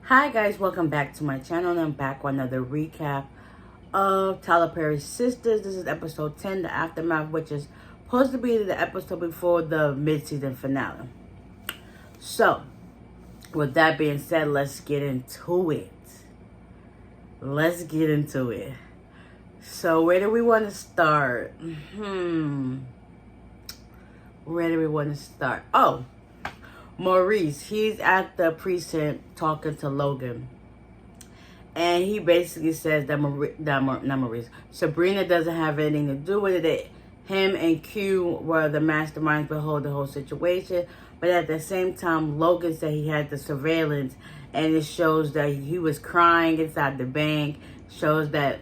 Hi guys, welcome back to my channel, and I'm back with another recap of Tyler Perry's Sistas. This is episode 10, the aftermath, which is supposed to be the episode before the mid-season finale. So, with that being said, let's get into it. So, where do we want to start? Where do we want to start? Oh, Maurice, he's at the precinct talking to Logan. And he basically says that Sabrina doesn't have anything to do with it. Him and Q were the masterminds behind the whole situation. But at the same time, Logan said he had the surveillance. And it shows that he was crying inside the bank. Shows that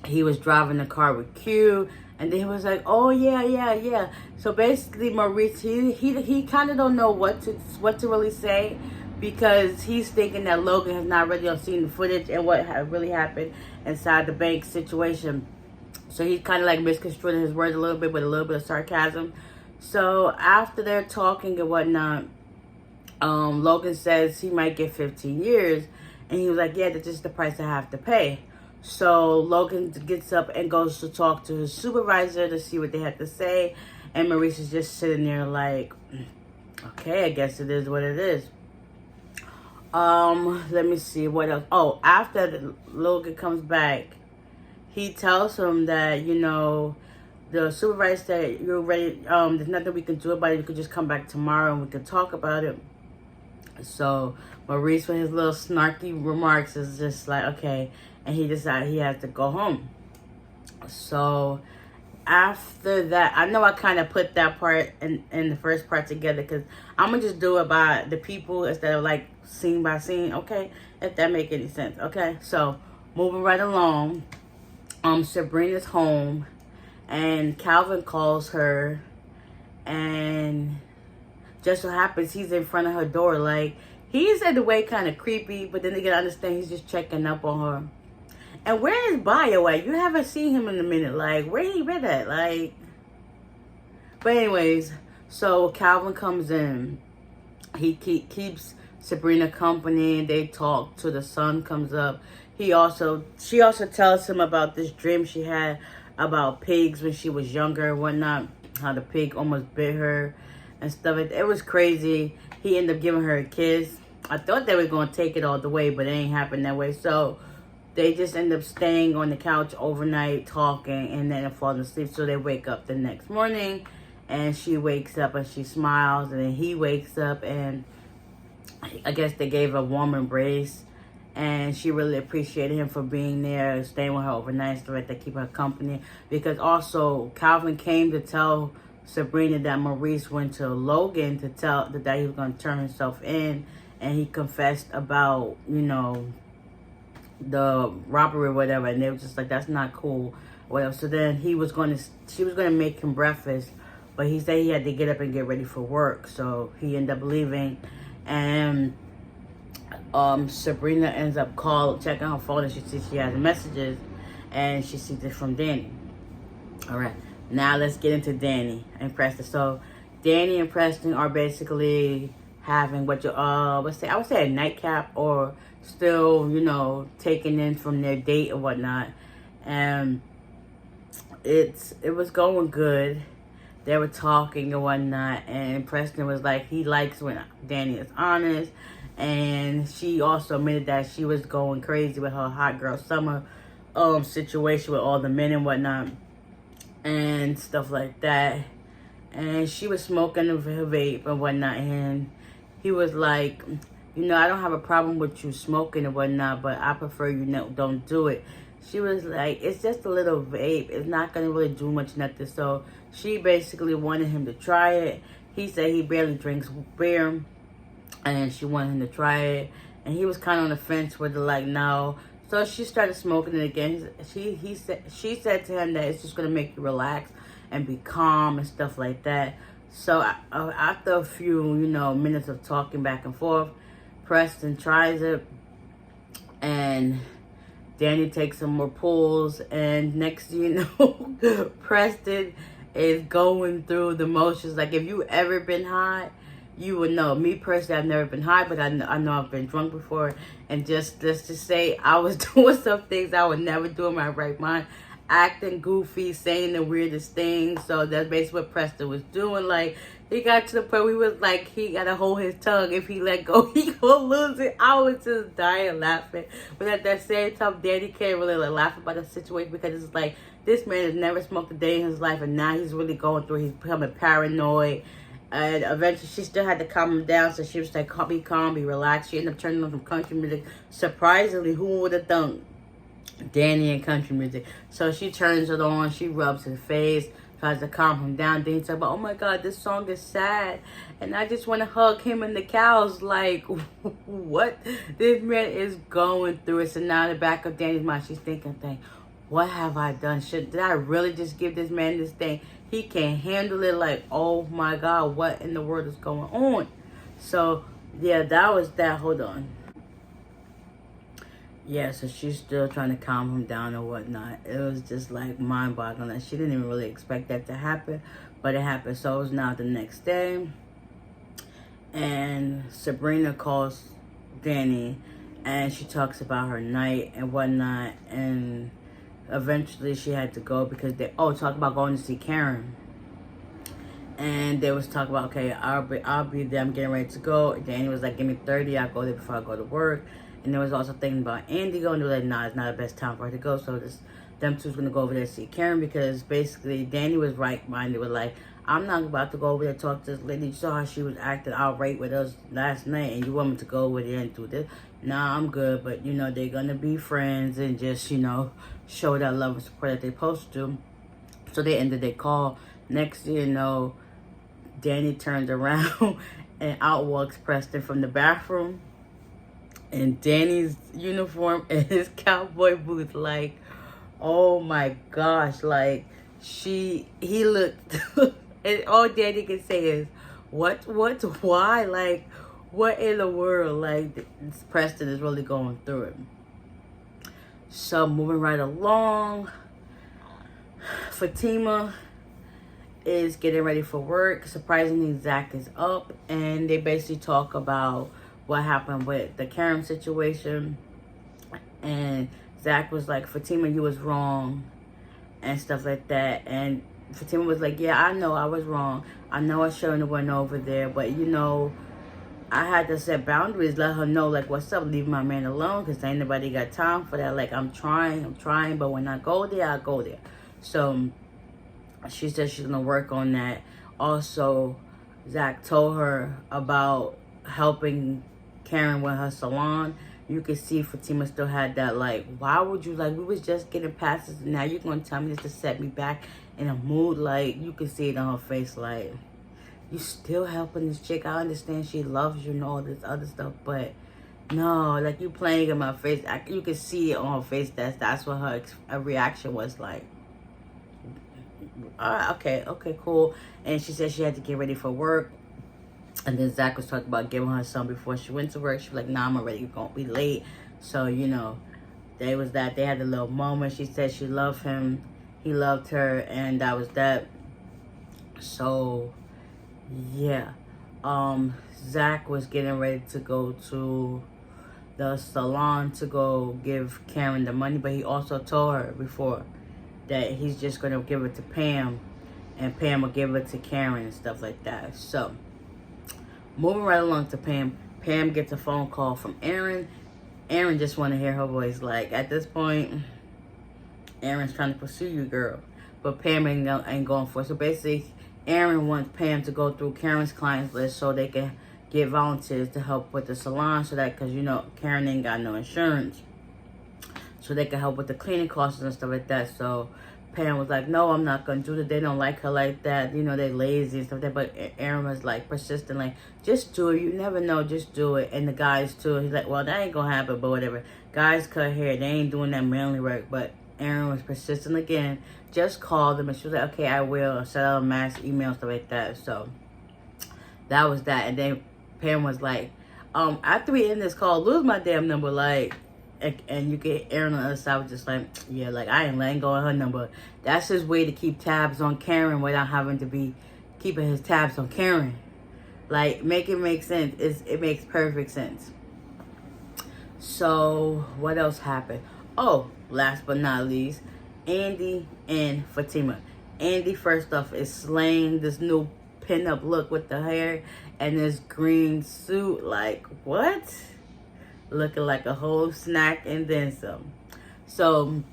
he was driving the car with Q. And then he was like, oh, yeah. So basically, Maurice, he kind of don't know what to really say, because he's thinking that Logan has not really seen the footage and what really happened inside the bank situation. So he's kind of like misconstruing his words a little bit with a little bit of sarcasm. So after they're talking and whatnot, Logan says he might get 15 years. And he was like, yeah, that's just the price I have to pay. So Logan gets up and goes to talk to his supervisor to see what they had to say. And Maurice is just sitting there like, okay, I guess it is what it is. Let me see what else. Oh, after Logan comes back, he tells him that, the supervisor said, you're ready, there's nothing we can do about it. You could just come back tomorrow and we can talk about it. So Maurice, with his little snarky remarks, is just like, okay. And he decided he has to go home. So after that, I know I kind of put that part in the first part together, because I'm going to just do it by the people instead of like scene by scene, okay? If that make any sense, okay? So moving right along, Sabrina's home, and Calvin calls her, and just so happens he's in front of her door. Like, he's in the way kind of creepy, but then they gotta understand he's just checking up on her. And where is Bio at? You haven't seen him in a minute. Like, where he been at? Like, but anyways, so Calvin comes in. He keeps Sabrina company, and they talk till the sun comes up. She also tells him about this dream she had about pigs when she was younger and whatnot. How the pig almost bit her and stuff. It was crazy. He ended up giving her a kiss. I thought they were going to take it all the way, but it ain't happened that way. So they just end up staying on the couch overnight talking, and then falling asleep. So they wake up the next morning, and she wakes up and she smiles, and then he wakes up, and I guess they gave a warm embrace, and she really appreciated him for being there, staying with her overnight, so to keep her company. Because also Calvin came to tell Sabrina that Maurice went to Logan to tell that he was going to turn himself in, and he confessed about, the robbery or whatever, and they were just like, that's not cool, whatever. So then she was going to make him breakfast, but he said he had to get up and get ready for work, so he ended up leaving. And Sabrina ends up checking her phone, and she sees she has messages, and she sees it from Danni. All right, now let's get into Danni and Preston. So Danni and Preston are basically having I would say a nightcap, or still, taking in from their date or whatnot. And it was going good. They were talking and whatnot, and Preston was like, he likes when Danni is honest. And she also admitted that she was going crazy with her hot girl summer situation with all the men and whatnot and stuff like that. And she was smoking her vape and whatnot, and he was like, I don't have a problem with you smoking and whatnot, but I prefer you don't do it. She was like, it's just a little vape. It's not going to really do much nothing. So she basically wanted him to try it. He said he barely drinks beer, and she wanted him to try it. And he was kind of on the fence with it, like, no. So she started smoking it again. She said to him that it's just going to make you relax and be calm and stuff like that. So after a few, minutes of talking back and forth, Preston tries it, and Danni takes some more pulls, and next thing you know, Preston is going through the motions. Like, if you ever been high, you would know. Me personally, I've never been high, but I know I've been drunk before. And just, let's just say I was doing some things I would never do in my right mind. Acting goofy, saying the weirdest things. So that's basically what Preston was doing. Like, he got to the point where he was like, he got to hold his tongue. If he let go, he gonna lose it. I was just dying laughing. But at that same time, Danny can't really like, laugh about the situation because it's like, this man has never smoked a day in his life, and now he's really going through. He's becoming paranoid. And eventually, she still had to calm him down. So she was like, be calm, be relaxed. She ended up turning on some country music. Surprisingly, who would have thunk? Danny and country music. So she turns it on. She rubs his face, tries to calm him down. Then he's like, oh my God, this song is sad. And I just want to hug him and the cows. Like, what this man is going through. It. So now in the back of Danny's mind, she's thinking, what have I done? Did I really just give this man this thing? He can't handle it. Like, oh my God, what in the world is going on? So, yeah, that was that. Hold on. Yeah, so she's still trying to calm him down or whatnot. It was just like mind-boggling. Like, she didn't even really expect that to happen, but it happened. So it was now the next day. And Sabrina calls Danny, and she talks about her night and whatnot, and eventually she had to go because they talk about going to see Karen. And they was talking about, okay, I'll be there, I'm getting ready to go. Danny was like, give me 30, I'll go there before I go to work. And they was also thinking about Andy going. They were like, nah, it's not the best time for her to go. So them two's gonna go over there to see Karen, because basically Danny was right-minded with like, I'm not about to go over there and talk to this lady. You saw how she was acting outright with us last night, and you want me to go over there and do this? Nah, I'm good. But, you know, they're going to be friends and just, you know, show that love and support that they're supposed to. So they ended their call. Next thing you know, Danny turned around and out walks Preston from the bathroom. And Danny's uniform and his cowboy boots, like, oh my gosh, like, he looked, and all Danny can say is, what, why, like, what in the world, like, Preston is really going through it. So, moving right along, Fatima is getting ready for work. Surprisingly, Zach is up, and they basically talk about what happened with the Karen situation. And Zach was like, Fatima, you was wrong, and stuff like that. And Fatima was like, yeah, I know I was wrong. I know I shouldn't have went over there, but you know, I had to set boundaries, let her know, like, what's up, leave my man alone, because ain't nobody got time for that. Like, I'm trying, but when I go there, I go there. So she said she's gonna work on that. Also, Zach told her about helping Karen with her salon. You could see Fatima still had that, like, why would you, like, we was just getting past this, and now you're gonna tell me this to set me back in a mood? Like, you could see it on her face, like, you still helping this chick. I understand she loves you and all this other stuff, but no, like, you playing in my face. You could see it on her face. That's what her reaction was like. All right, okay, cool. And she said she had to get ready for work. And then Zach was talking about giving her some before she went to work. She was like, nah, I'm already going to be late. So, you know, they had a little moment. She said she loved him. He loved her. And that was that. So, yeah. Zach was getting ready to go to the salon to go give Karen the money. But he also told her before that he's just going to give it to Pam. And Pam will give it to Karen and stuff like that. So, moving right along to Pam. Pam gets a phone call from Aaron. Aaron just want to hear her voice. Like, at this point, Aaron's trying to pursue you, girl. But Pam ain't going for it. So basically, Aaron wants Pam to go through Karen's clients list so they can get volunteers to help with the salon. So that, because, you know, Karen ain't got no insurance. So they can help with the cleaning costs and stuff like that. So Pam was like, no, I'm not going to do that. They don't like her like that. You know, they're lazy and stuff like that. But Aaron was like persistent, like, just do it. You never know. Just do it. And the guys, too. He's like, well, that ain't going to happen, but whatever. Guys cut hair. They ain't doing that manly work. But Aaron was persistent again. Just called them. And she was like, okay, I will. Send out a mass email, stuff like that. So that was that. And then Pam was like, after we end this call, lose my damn number. Like, and you get Aaron on the other side was just like, yeah, like, I ain't letting go of her number. That's his way to keep tabs on Karen without having to be keeping his tabs on Karen. Like, make it make sense. It makes perfect sense. So, what else happened? Oh, last but not least, Andy and Fatima. Andy, first off, is slaying this new pin-up look with the hair and this green suit. Like, what? Looking like a whole snack and then some. So,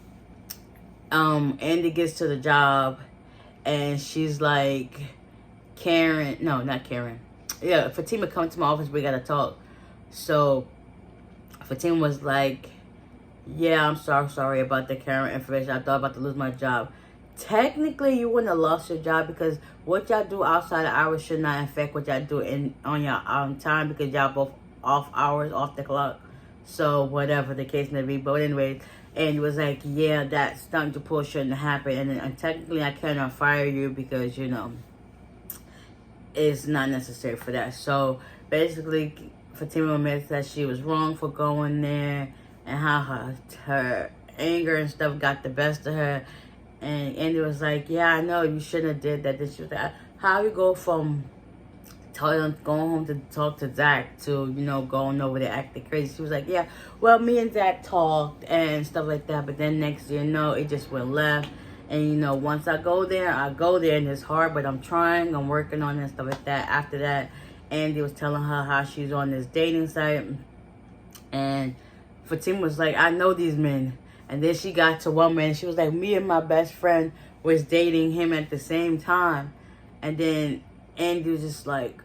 Andy gets to the job and she's like, Karen, no, not Karen. Yeah, Fatima, come to my office, we gotta talk. So, Fatima was like, yeah, I'm sorry about the Karen information. I thought about to lose my job. Technically, you wouldn't have lost your job because what y'all do outside of hours should not affect what y'all do on your time because y'all both off hours, off the clock. So, whatever the case may be. But anyway, and he was like, yeah, that stunt to pull shouldn't happen. And technically, I cannot fire you because, you know, it's not necessary for that. So, basically, Fatima admits that she was wrong for going there and how her anger and stuff got the best of her. And Andy was like, yeah, I know, you shouldn't have did that. Then she was like, how you go from going home to talk to Zach to, you know, going over there acting crazy? She was like, yeah, well, me and Zach talked and stuff like that. But then next year, no, it just went left. And, you know, once I go there and it's hard, but I'm trying. I'm working on it and stuff like that. After that, Andy was telling her how she's on this dating site. And Fatima was like, I know these men. And then she got to one man. She was like, me and my best friend was dating him at the same time. And then Andy was just like,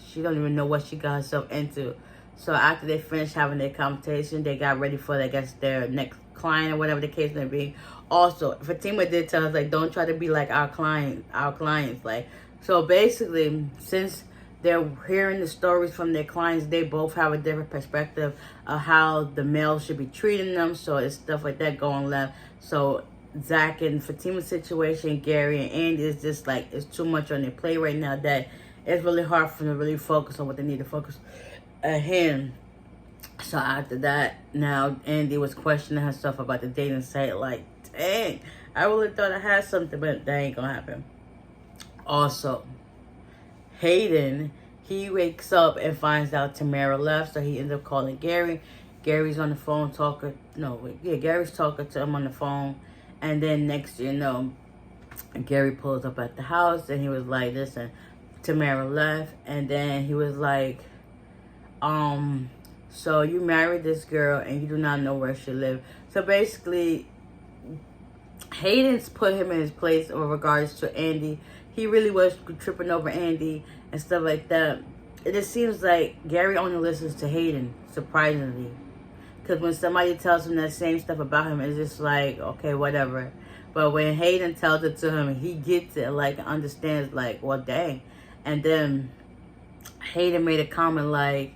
she don't even know what she got herself into. So after they finished having their conversation, they got ready for, I guess, their next client or whatever the case may be. Also, Fatima did tell us, like, don't try to be like our clients. Like, so basically, since they're hearing the stories from their clients, they both have a different perspective of how the male should be treating them. So it's stuff like that going left. So Zach and Fatima's situation, Gary and Andy, is just like, it's too much on their plate right now that it's really hard for them to really focus on what they need to focus on him. So after that, now Andy was questioning herself about the dating site. Like, dang, I really thought I had something, but that ain't gonna happen. Also, Hayden, he wakes up and finds out Tamara left, so he ends up calling Gary. Gary's on the phone Gary's talking to him on the phone. And then next you know, Gary pulls up at the house and he was like, listen, Tamara left. And then he was like, so you married this girl and you do not know where she lived. So basically, Hayden's put him in his place with regards to Andy. He really was tripping over Andy and stuff like that. It just seems like Gary only listens to Hayden, surprisingly. Because when somebody tells him that same stuff about him, it's just like, okay, whatever. But when Hayden tells it to him, he gets it, like, understands, like, well, dang. And then Hayden made a comment like,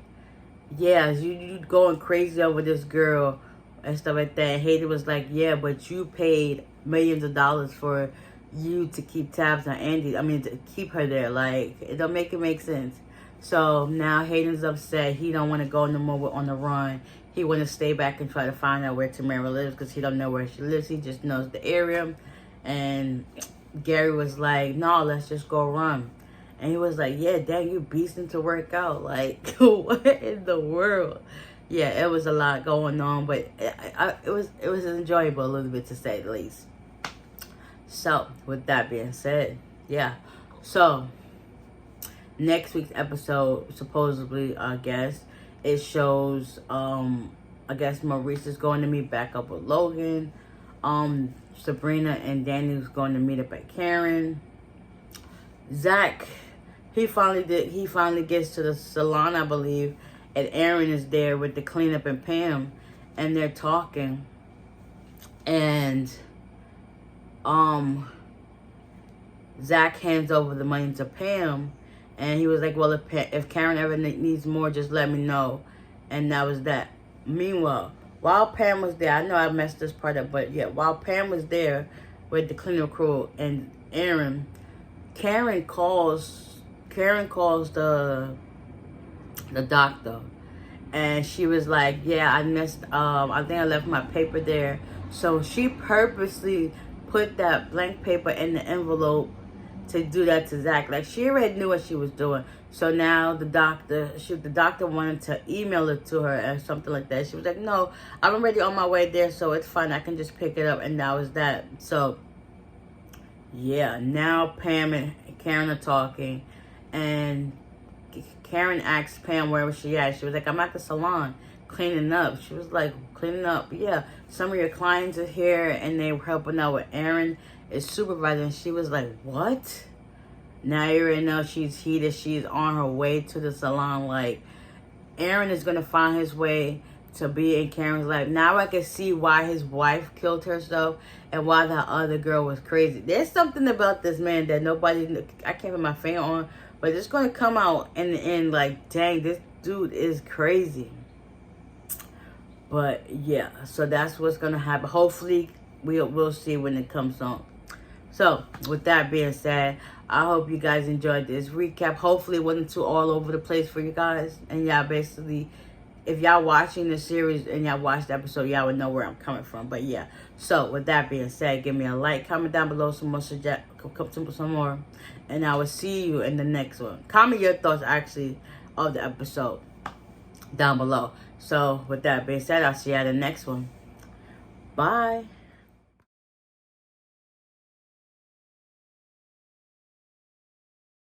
yeah, you going crazy over this girl and stuff like that. And Hayden was like, yeah, but you paid millions of dollars for you to keep tabs on Andy. I mean, to keep her there. Like, it don't make it make sense. So now Hayden's upset. He don't want to go no more on the run. He want to stay back and try to find out where Tamara lives because he don't know where she lives. He just knows the area. And Gary was like, no, let's just go run. And he was like, yeah, dang, you beasting to work out. Like, what in the world? Yeah, it was a lot going on, but it was enjoyable a little bit, to say the least. So, with that being said, yeah. So, next week's episode, supposedly, I guess, it shows, I guess Maurice is going to meet back up with Logan. Sabrina and Danny is going to meet up at Karen. Zach, he finally gets to the salon, I believe, and Aaron is there with the cleanup and Pam, and they're talking. And Zach hands over the money to Pam, and he was like, well, if Karen ever needs more, just let me know. And that was that. Meanwhile, while Pam was there, I know I messed this part up, but yeah, while Pam was there with the cleanup crew and Aaron, Karen calls the doctor, and she was like, yeah, I missed, I think I left my paper there. So she purposely put that blank paper in the envelope to do that to Zach. Like, she already knew what she was doing. So now the doctor wanted to email it to her or something like that. She was like, no, I'm already on my way there, so it's fine. I can just pick it up. And that was that. So, yeah, now Pam and Karen are talking. And Karen asked Pam where was she at. She was like, I'm at the salon cleaning up. She was like, cleaning up? Yeah, some of your clients are here and they were helping out with Aaron is supervising. She was like, what? Now you already know she's heated. She's on her way to the salon. Like, Aaron is going to find his way to be in Karen's life. Now I can see why his wife killed herself and why that other girl was crazy. There's something about this man that nobody, I can't put my finger on, but it's going to come out in the end like, dang, this dude is crazy. But yeah, so that's what's going to happen. Hopefully, we'll see when it comes on. So, with that being said, I hope you guys enjoyed this recap. Hopefully, it wasn't too all over the place for you guys. And y'all basically, if y'all watching the series and y'all watched the episode, y'all would know where I'm coming from. But yeah, so with that being said, give me a like, comment down below some more. And I will see you in the next one. Comment your thoughts, actually, of the episode down below. So, with that being said, I'll see you at the next one. Bye.